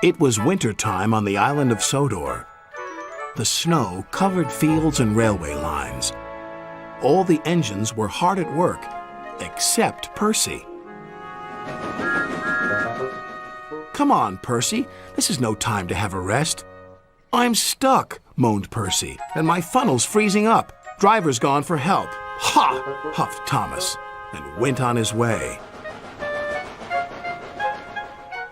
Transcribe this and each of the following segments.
It was winter time on the island of Sodor. The snow covered fields and railway lines. All the engines were hard at work, except Percy. "Come on, Percy. This is no time to have a rest." "I'm stuck," moaned Percy, "and my funnel's freezing up. Driver's gone for help." "Ha!" huffed Thomas, and went on his way.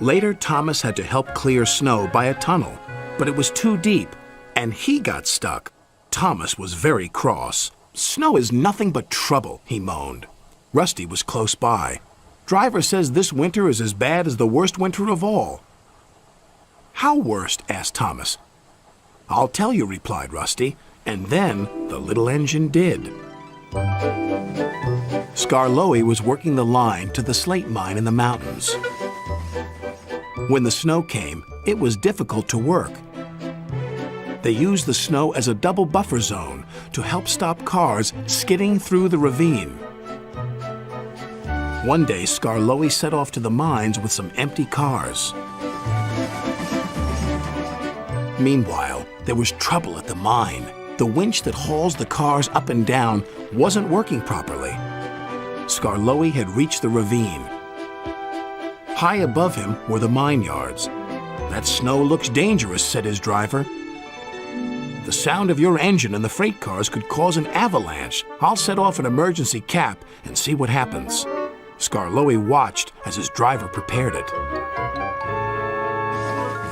Later, Thomas had to help clear snow by a tunnel, but it was too deep, and he got stuck. Thomas was very cross. "Snow is nothing but trouble," he moaned. Rusty was close by. "Driver says this winter is as bad as the worst winter of all." "How worst?" asked Thomas. "I'll tell you," replied Rusty, and then the little engine did. Skarloey was working the line to the slate mine in the mountains. When the snow came, it was difficult to work. They used the snow as a double buffer zone to help stop cars skidding through the ravine. One day, Skarloey set off to the mines with some empty cars. Meanwhile, there was trouble at the mine. The winch that hauls the cars up and down wasn't working properly. Skarloey had reached the ravine. High above him were the mine yards. "That snow looks dangerous," said his driver. "The sound of your engine and the freight cars could cause an avalanche. I'll set off an emergency cap and see what happens." Skarloey watched as his driver prepared it.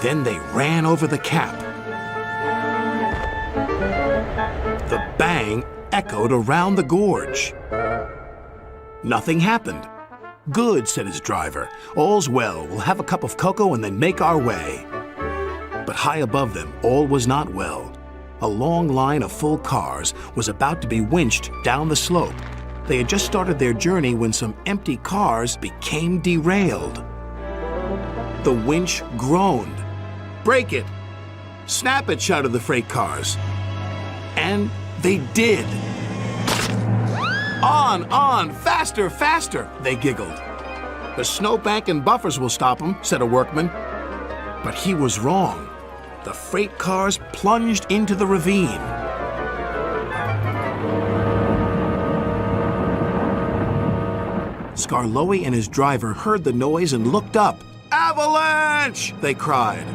Then they ran over the cap. The bang echoed around the gorge. Nothing happened. "Good," said his driver. "All's well. We'll have a cup of cocoa and then make our way." But high above them, all was not well. A long line of full cars was about to be winched down the slope. They had just started their journey when some empty cars became derailed. The winch groaned. "Break it! Snap it!" shouted the freight cars. And they did. On, faster, faster," they giggled. "The snowbank and buffers will stop them," said a workman. But he was wrong. The freight cars plunged into the ravine. Skarloey and his driver heard the noise and looked up. "Avalanche!" they cried.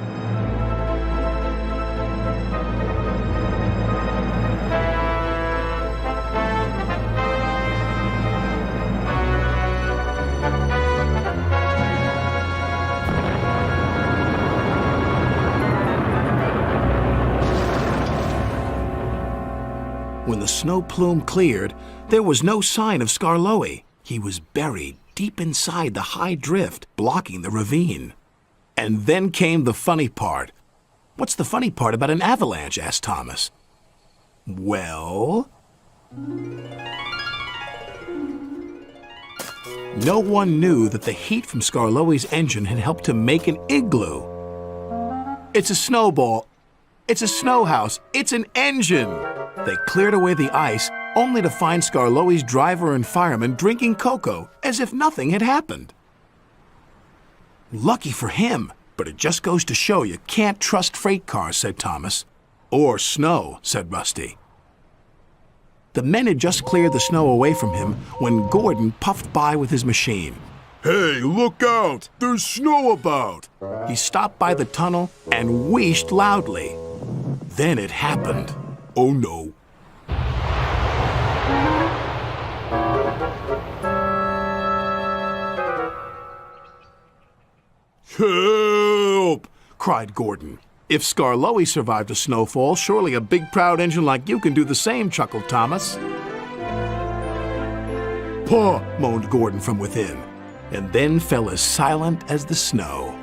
When the snow plume cleared, there was no sign of Skarloey. He was buried deep inside the high drift, blocking the ravine. And then came the funny part. "What's the funny part about an avalanche?" asked Thomas. "Well..." No one knew that the heat from Skarloey's engine had helped to make an igloo. "It's a snowball. It's a snow house. It's an engine!" They cleared away the ice, only to find Skarloey's driver and fireman drinking cocoa as if nothing had happened. "Lucky for him, but it just goes to show you can't trust freight cars," said Thomas. "Or snow," said Rusty. The men had just cleared the snow away from him when Gordon puffed by with his machine. "Hey, look out! There's snow about!" He stopped by the tunnel and wheezed loudly. Then it happened. Oh no. "Help!" cried Gordon. "If Skarloey survived a snowfall, surely a big proud engine like you can do the same," chuckled Thomas. "Paw!" moaned Gordon from within, and then fell as silent as the snow.